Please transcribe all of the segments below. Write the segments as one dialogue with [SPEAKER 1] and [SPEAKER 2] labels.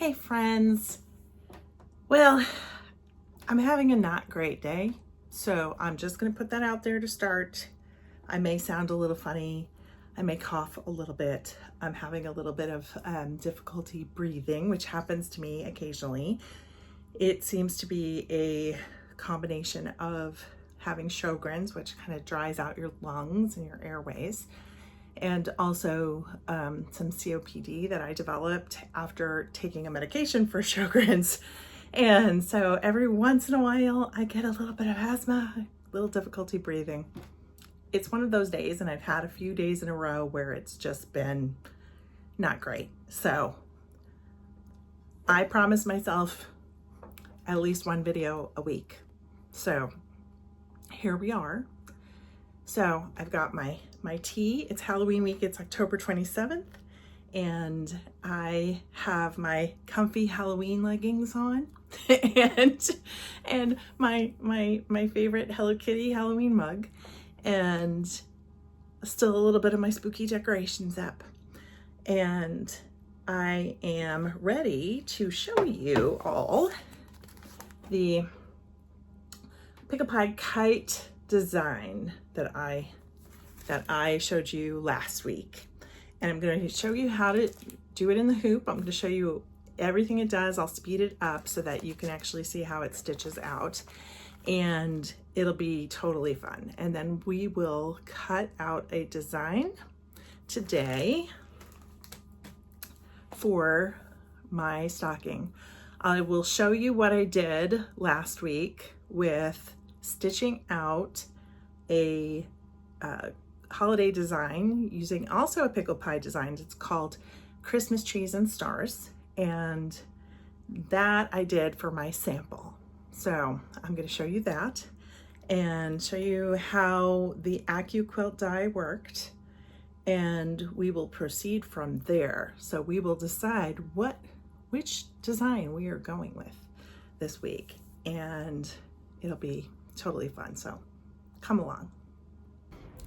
[SPEAKER 1] Hey friends. Well, I'm having a not great day, so I'm just gonna put that out there to start. I may sound a little funny. I may cough a little bit. I'm having a little bit of difficulty breathing, which happens to me occasionally. It seems to be a combination of having Sjögren's, which kind of dries out your lungs and your airways, and also some COPD that I developed after taking a medication for Sjögren's. And so every once in a while I get a little bit of asthma, a little difficulty breathing. It's one of those days, and I've had a few days in a row where it's just been not great. So I promised myself at least one video a week. So here we are. So I've got my tea. It's Halloween week. It's October 27th. And I have my comfy Halloween leggings on and my favorite Hello Kitty Halloween mug, and still a little bit of my spooky decorations up. And I am ready to show you all the Pickle Pie kite design that I showed you last week. And I'm going to show you how to do it in the hoop. I'm going to show you everything it does. I'll speed it up so that you can actually see how it stitches out, and it'll be totally fun. And then we will cut out a design today for my stocking. I will show you what I did last week with stitching out a holiday design using also a Pickle Pie design. It's called Christmas Trees and Stars, and that I did for my sample. So I'm going to show you that and show you how the AccuQuilt die worked, and we will proceed from there. So we will decide which design we are going with this week, and it'll be totally fun. So come along.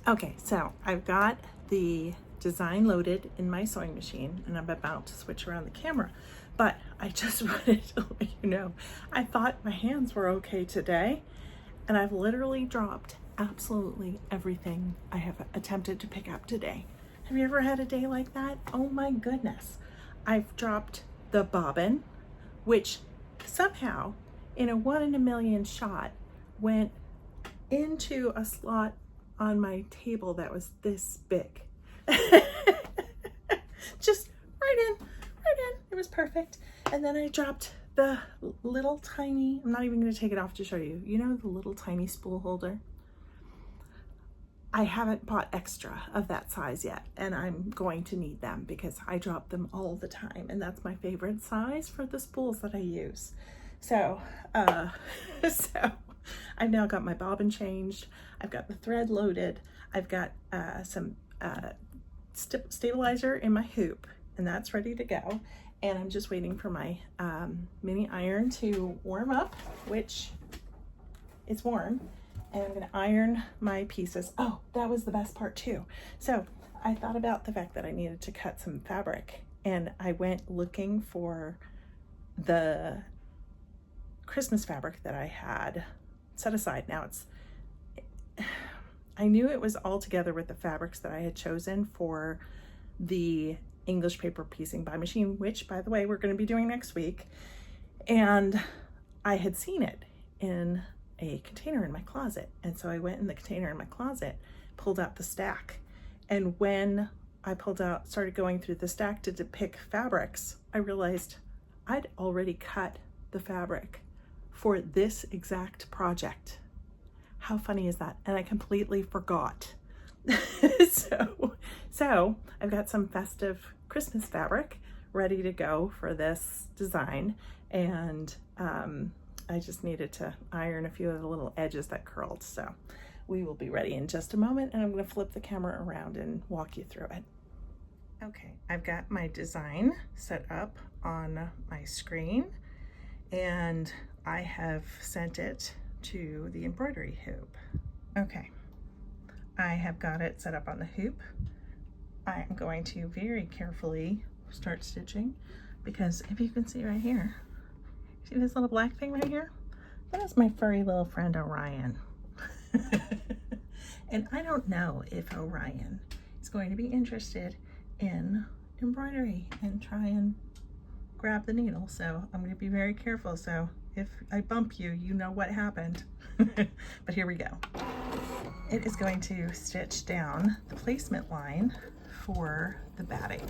[SPEAKER 1] Okay, so I've got the design loaded in my sewing machine, and I'm about to switch around the camera, but I just wanted to let you know, I thought my hands were okay today, and I've literally dropped absolutely everything I have attempted to pick up today. Have you ever had a day like that? Oh my goodness. I've dropped the bobbin, which somehow in a 1 in a million shot went into a slot on my table that was this big. Just right in. It was perfect. And then I dropped the little tiny, I'm not even going to take it off to show you. You know, the little tiny spool holder? I haven't bought extra of that size yet, and I'm going to need them because I drop them all the time, and that's my favorite size for the spools that I use. So, I've now got my bobbin changed. I've got the thread loaded. I've got some stabilizer in my hoop, and that's ready to go. And I'm just waiting for my mini iron to warm up, which is warm. And I'm gonna iron my pieces. Oh, that was the best part too. So I thought about the fact that I needed to cut some fabric, and I went looking for the Christmas fabric that I had set aside. Now I knew it was all together with the fabrics that I had chosen for the English paper piecing by machine, which by the way, we're going to be doing next week. And I had seen it in a container in my closet. And so I went in the container in my closet, pulled out the stack. And when I started going through the stack to pick fabrics, I realized I'd already cut the fabric for this exact project. How funny is that? And I completely forgot. So I've got some festive Christmas fabric ready to go for this design, and I just needed to iron a few of the little edges that curled. So we will be ready in just a moment, and I'm going to flip the camera around and walk you through it. Okay, I've got my design set up on my screen, and I have sent it to the embroidery hoop. Okay, I have got it set up on the hoop. I am going to very carefully start stitching because if you can see right here, see this little black thing right here? That is my furry little friend Orion. And I don't know if Orion is going to be interested in embroidery and try and grab the needle. So I'm going to be very careful. So if I bump you, you know what happened. But here we go. It is going to stitch down the placement line for the batting.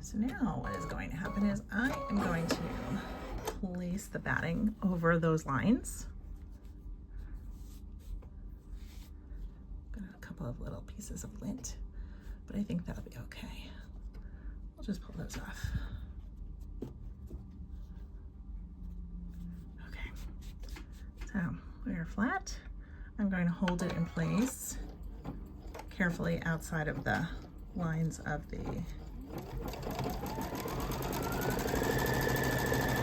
[SPEAKER 1] So now what is going to happen is I am going to place the batting over those lines. Got a couple of little pieces of lint, but I think that'll be okay. We'll just pull those off. Okay, so we are flat. I'm going to hold it in place carefully outside of the lines of the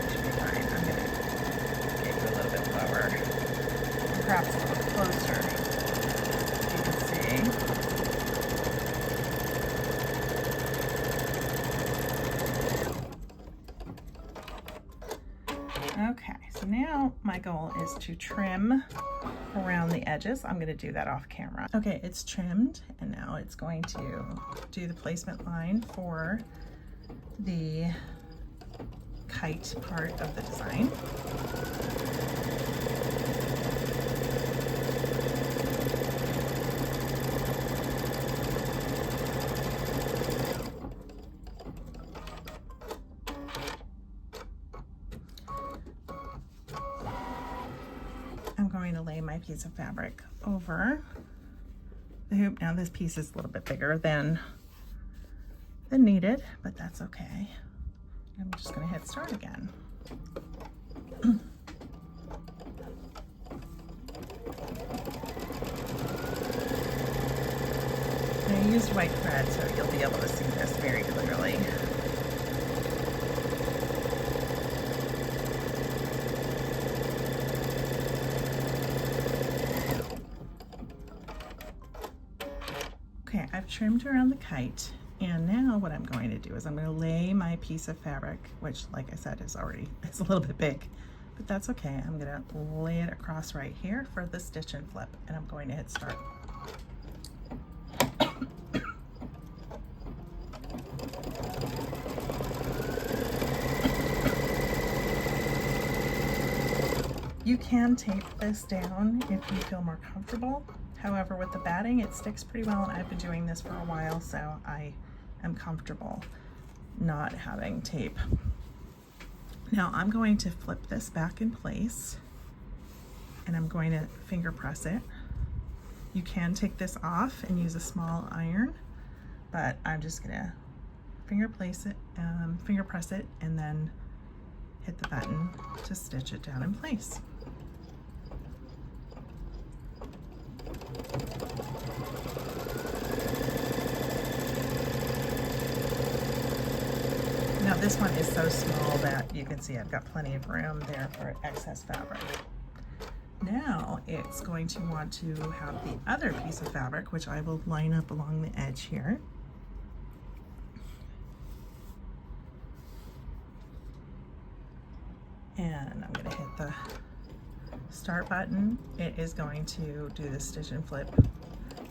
[SPEAKER 1] should be fine. I'm going to get you a little bit lower, and perhaps a little closer, so you can see. Okay, so now my goal is to trim around the edges. I'm going to do that off camera. Okay, it's trimmed, and now it's going to do the placement line for the kite part of the design. I'm going to lay my piece of fabric over the hoop. Now this piece is a little bit bigger than needed, but that's okay. I'm just going to hit start again. I used white thread, so you'll be able to see this very clearly. Okay, I've trimmed around the kite, and now what I'm going to do is I'm going to lay my piece of fabric, which, like I said, is a little bit big, but that's okay. I'm going to lay it across right here for the stitch and flip, and I'm going to hit start. You can tape this down if you feel more comfortable. However, with the batting, it sticks pretty well, and I've been doing this for a while, so I am comfortable not having tape. Now I'm going to flip this back in place, and I'm going to finger press it. You can take this off and use a small iron, but I'm just gonna finger press it, and then hit the button to stitch it down in place. Now this one is so small that you can see I've got plenty of room there for excess fabric. Now it's going to want to have the other piece of fabric, which I will line up along the edge here. And I'm going to hit the start button. It is going to do the stitch and flip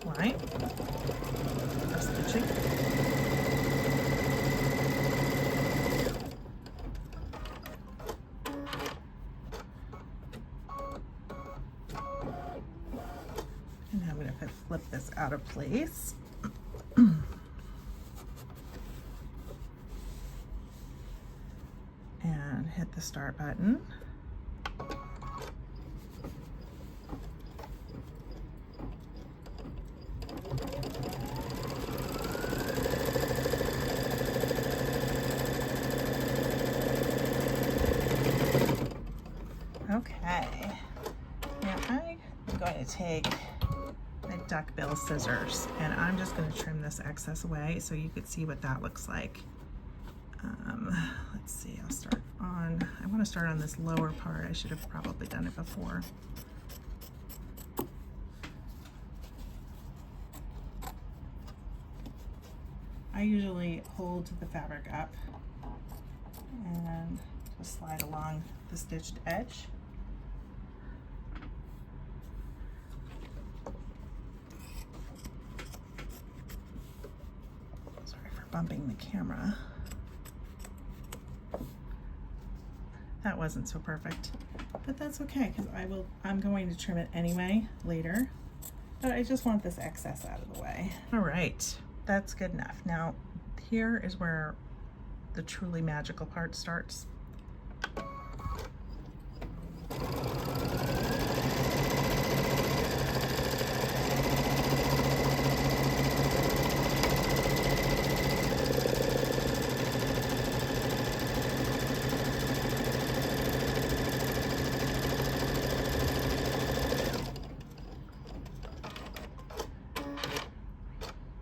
[SPEAKER 1] line of stitching. And now I'm going to flip this out of place. And hit the start button. Okay, now I'm going to take my duckbill scissors, and I'm just going to trim this excess away so you could see what that looks like. Let's see, I want to start on this lower part. I should have probably done it before. I usually hold the fabric up and just slide along the stitched edge. Sorry for bumping the camera. That wasn't so perfect, but that's okay because I'm going to trim it anyway later, but I just want this excess out of the way. All right, that's good enough. Now here is where the truly magical part starts.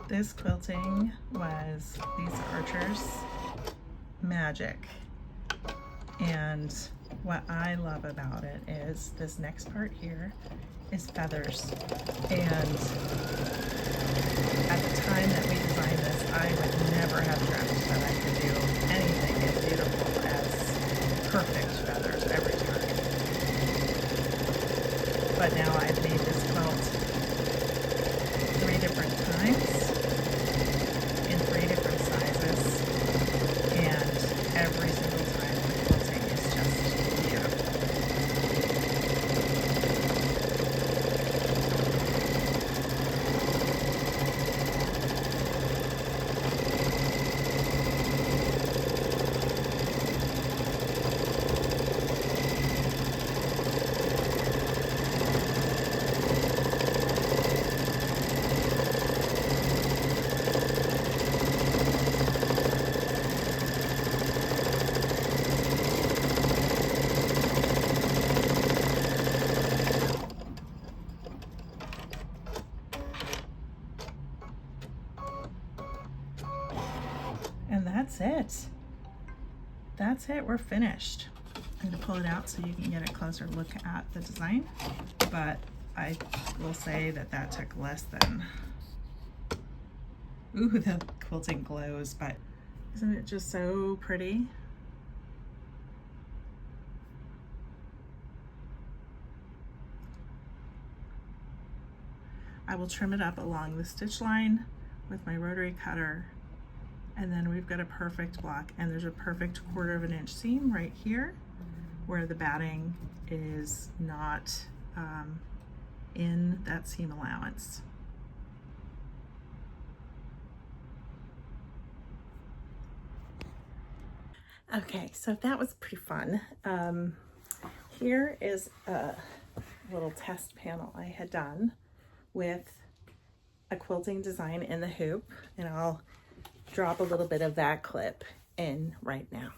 [SPEAKER 1] This quilting was these archers magic, and what I love about it is this next part here is feathers, and at the time that we designed this I would never have dreamt that I could do anything as beautiful as perfect feathers every time. But now I've made this quilt 3 different times in 3 different sizes, and every single time the quilting is just beautiful. And that's it. That's it, we're finished. I'm gonna pull it out so you can get a closer look at the design, but I will say that that took less than, ooh, the quilting glows, but isn't it just so pretty? I will trim it up along the stitch line with my rotary cutter, and then we've got a perfect block, and there's a perfect 1/4 of an inch seam right here where the batting is not in that seam allowance. Okay, so that was pretty fun. Here is a little test panel I had done with a quilting design in the hoop, and I'll drop a little bit of that clip in right now.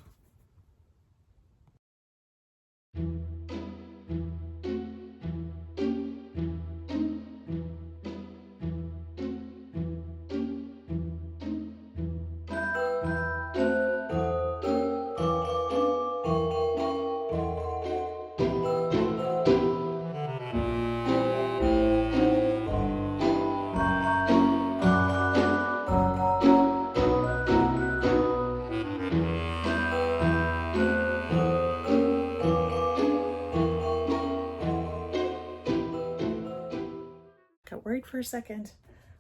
[SPEAKER 1] Got worried for a second.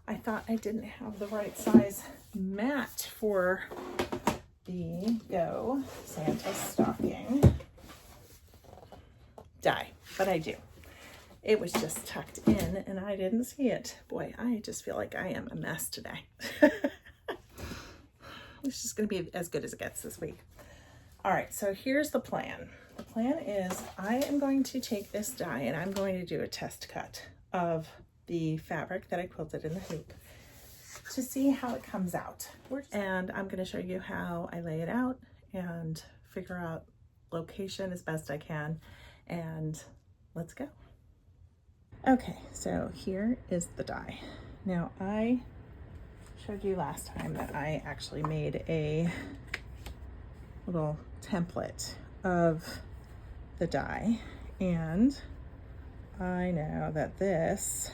[SPEAKER 1] I thought I didn't have the right size mat for the Go Santa stocking die, but I do. It was just tucked in and I didn't see it. Boy, I just feel like I am a mess today. It's just gonna be as good as it gets this week. All right, so here's the plan. The plan is I am going to take this die and I'm going to do a test cut of the fabric that I quilted in the hoop to see how it comes out. And I'm gonna show you how I lay it out and figure out location as best I can, and let's go. Okay, so here is the die. Now I showed you last time that I actually made a little template of the die, and I know that this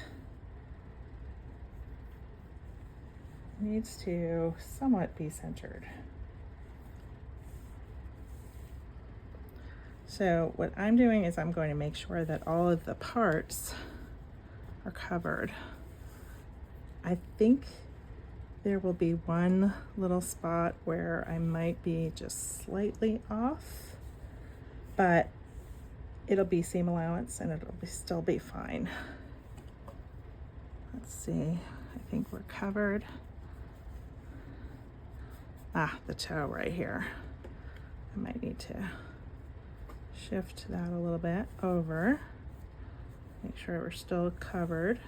[SPEAKER 1] needs to somewhat be centered. So what I'm doing is I'm going to make sure that all of the parts are covered. I think there will be one little spot where I might be just slightly off, but it'll be seam allowance and it'll still be fine. Let's see, I think we're covered. Ah, the toe right here. I might need to shift that a little bit over. Make sure we're still covered.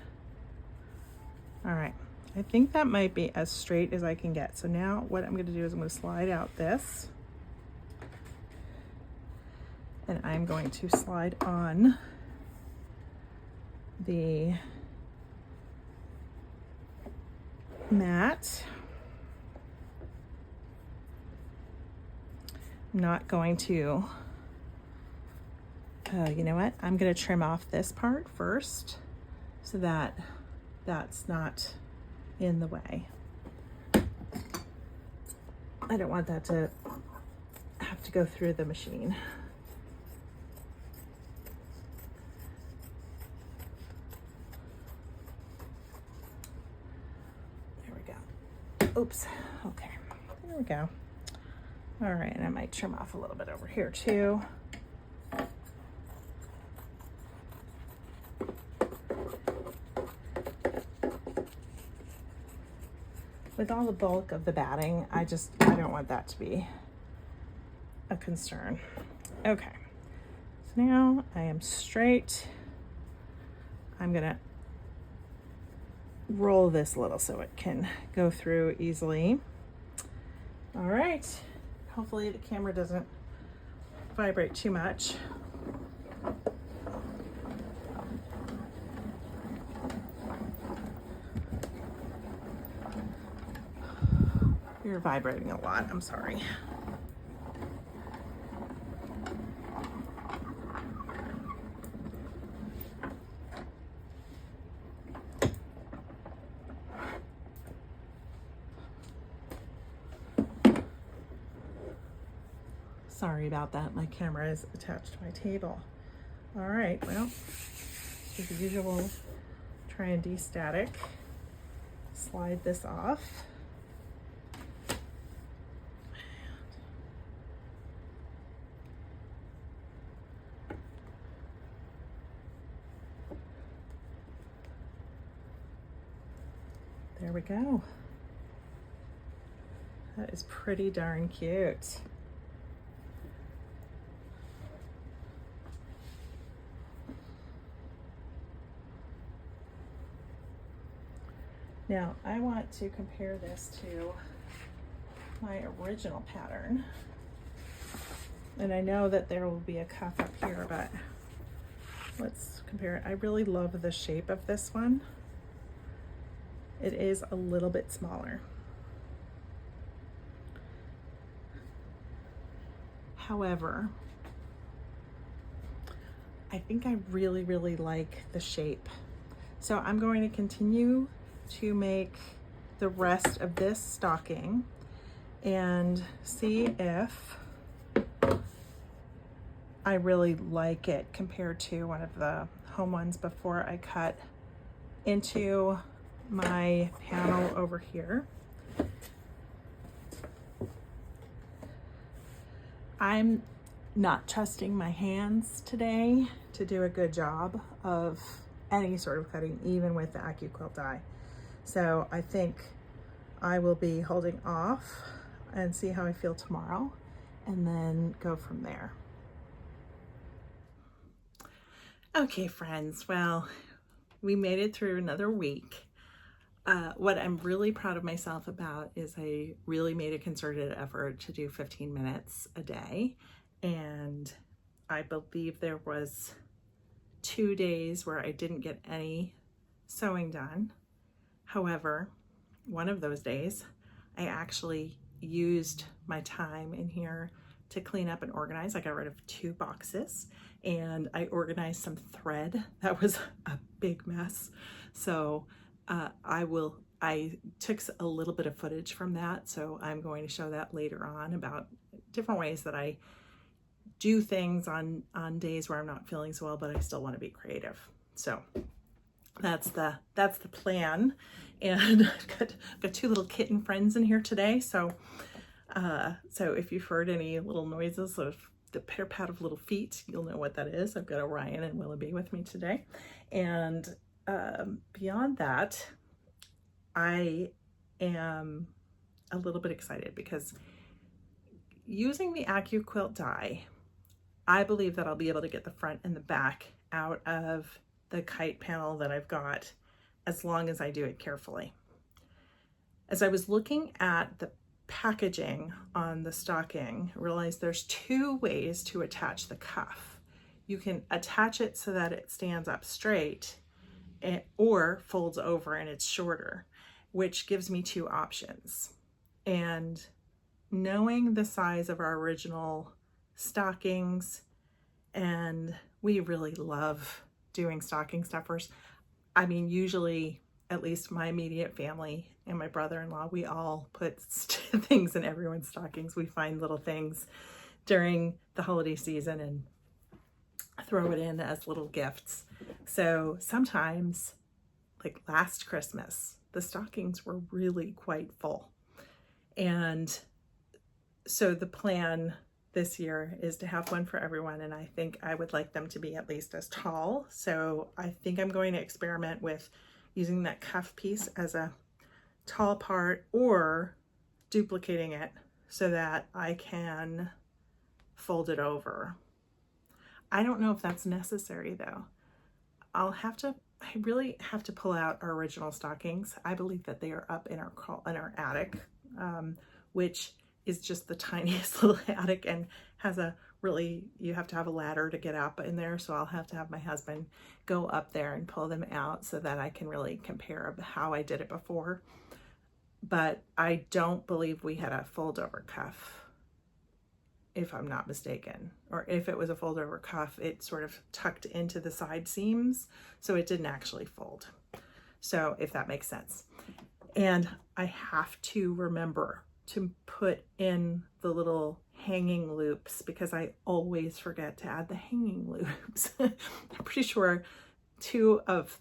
[SPEAKER 1] All right, I think that might be as straight as I can get. So now what I'm gonna do is I'm gonna slide out this, and I'm going to slide on the mat. I'm not going to, you know what? I'm gonna trim off this part first so that that's not in the way. I don't want that to have to go through the machine. There we go. Oops, okay, there we go. All right, and I might trim off a little bit over here too. With all the bulk of the batting, I don't want that to be a concern. Okay, so now I am straight. I'm gonna roll this a little so it can go through easily. All right, hopefully the camera doesn't vibrate too much. You're vibrating a lot, I'm sorry. Sorry about that, my camera is attached to my table. All right, well, as usual, try and de-static. Slide this off. There we go. That is pretty darn cute. Now, I want to compare this to my original pattern. And I know that there will be a cuff up here, but let's compare it. I really love the shape of this one. It is a little bit smaller. However, I think I really, really like the shape. So I'm going to continue to make the rest of this stocking and see if I really like it compared to one of the home ones before I cut into my panel over here. I'm not trusting my hands today to do a good job of any sort of cutting, even with the AccuQuilt die. So I think I will be holding off and see how I feel tomorrow and then go from there. Okay, friends, well, we made it through another week. What I'm really proud of myself about is I really made a concerted effort to do 15 minutes a day. And I believe there was 2 days where I didn't get any sewing done. However, one of those days, I actually used my time in here to clean up and organize. I got rid of 2 boxes and I organized some thread. That was a big mess. So I took a little bit of footage from that. So I'm going to show that later on about different ways that I do things on days where I'm not feeling so well, but I still want to be creative. So that's the plan. And I've got 2 little kitten friends in here today. So if you've heard any little noises of the pitter-pat of little feet, you'll know what that is. I've got Orion and Willoughby with me today. And beyond that, I am a little bit excited because using the AccuQuilt die, I believe that I'll be able to get the front and the back out of the kite panel that I've got as long as I do it carefully. As I was looking at the packaging on the stocking, I realized there's 2 ways to attach the cuff. You can attach it so that it stands up straight or folds over and it's shorter, which gives me 2 options. And knowing the size of our original stockings, and we really love doing stocking stuffers. I mean, usually, at least my immediate family and my brother-in-law, we all put things in everyone's stockings. We find little things during the holiday season and throw it in as little gifts. So sometimes, like last Christmas, the stockings were really quite full. And so the plan this year is to have one for everyone, and I think I would like them to be at least as tall. So I think I'm going to experiment with using that cuff piece as a tall part or duplicating it so that I can fold it over. I don't know if that's necessary though. I really have to pull out our original stockings. I believe that they are up in our attic, which is just the tiniest little attic and has you have to have a ladder to get up in there. So I'll have to have my husband go up there and pull them out so that I can really compare how I did it before. But I don't believe we had a fold over cuff, if I'm not mistaken. Or if it was a fold over cuff, it sort of tucked into the side seams, so it didn't actually fold. So if that makes sense. And I have to remember to put in the little hanging loops because I always forget to add the hanging loops. I'm pretty sure 2 of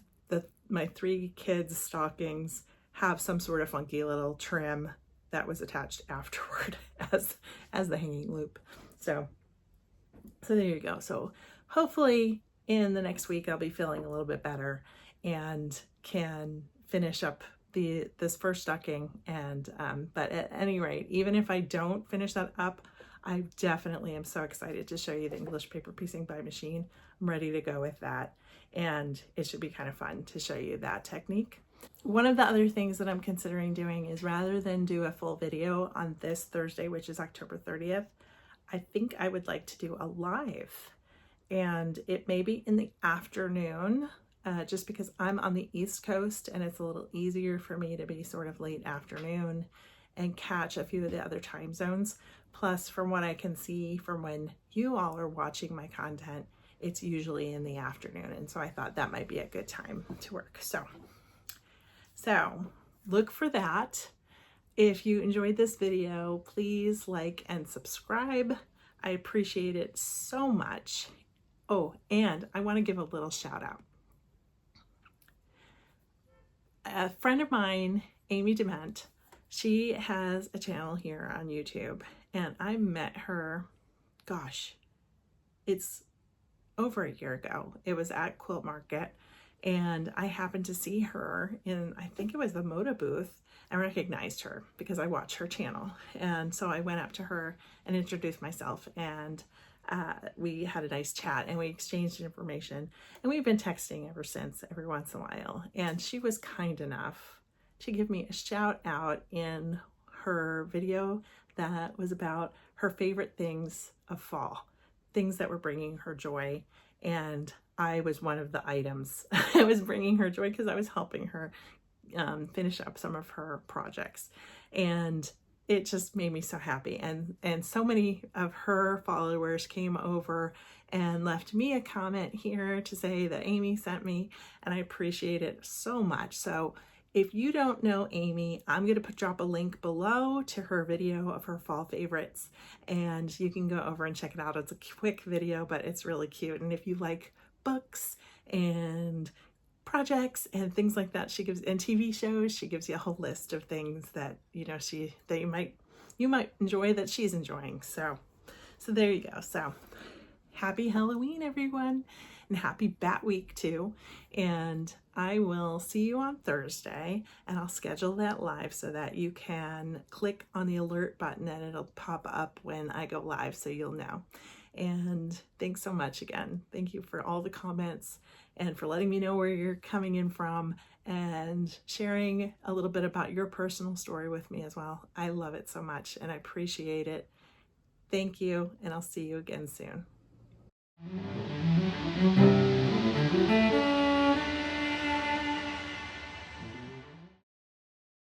[SPEAKER 1] my 3 kids' stockings have some sort of funky little trim that was attached afterward as the hanging loop. So there you go. So hopefully in the next week I'll be feeling a little bit better and can finish up this first stocking. And but at any rate, even if I don't finish that up, I definitely am so excited to show you the English paper piecing by machine. I'm ready to go with that, and it should be kind of fun to show you that technique. One of the other things that I'm considering doing is, rather than do a full video on this Thursday, which is October 30th, I think I would like to do a live, and it may be in the afternoon, just because I'm on the East Coast and it's a little easier for me to be sort of late afternoon and catch a few of the other time zones. Plus, from what I can see from when you all are watching my content, it's usually in the afternoon. And so I thought that might be a good time to work. So look for that. If you enjoyed this video, please like and subscribe. I appreciate it so much. Oh, and I want to give a little shout out. A friend of mine, Amy Dement, she has a channel here on YouTube, and I met her, gosh, it's over a year ago. It was at Quilt Market, and I happened to see her in, I think it was the Moda booth. I recognized her because I watch her channel. And so I went up to her and introduced myself, and we had a nice chat and we exchanged information, and we've been texting ever since, every once in a while. And she was kind enough to give me a shout out in her video that was about her favorite things of fall, things that were bringing her joy. And I was one of the items. I was bringing her joy because I was helping her finish up some of her projects, and it just made me so happy. And so many of her followers came over and left me a comment here to say that Amy sent me, and I appreciate it so much. So if you don't know Amy, I'm going to drop a link below to her video of her fall favorites, and you can go over and check it out. It's a quick video, but it's really cute. And if you like books and projects and things like that, she gives, and TV shows, she gives you a whole list of things that, you know, that you might enjoy, that she's enjoying. So there you go. So happy Halloween, everyone, and happy Bat Week too. And I will see you on Thursday, and I'll schedule that live so that you can click on the alert button and it'll pop up when I go live, so you'll know. And thanks so much again. Thank you for all the comments and for letting me know where you're coming in from and sharing a little bit about your personal story with me as well. I love it so much and I appreciate it. Thank you, and I'll see you again soon.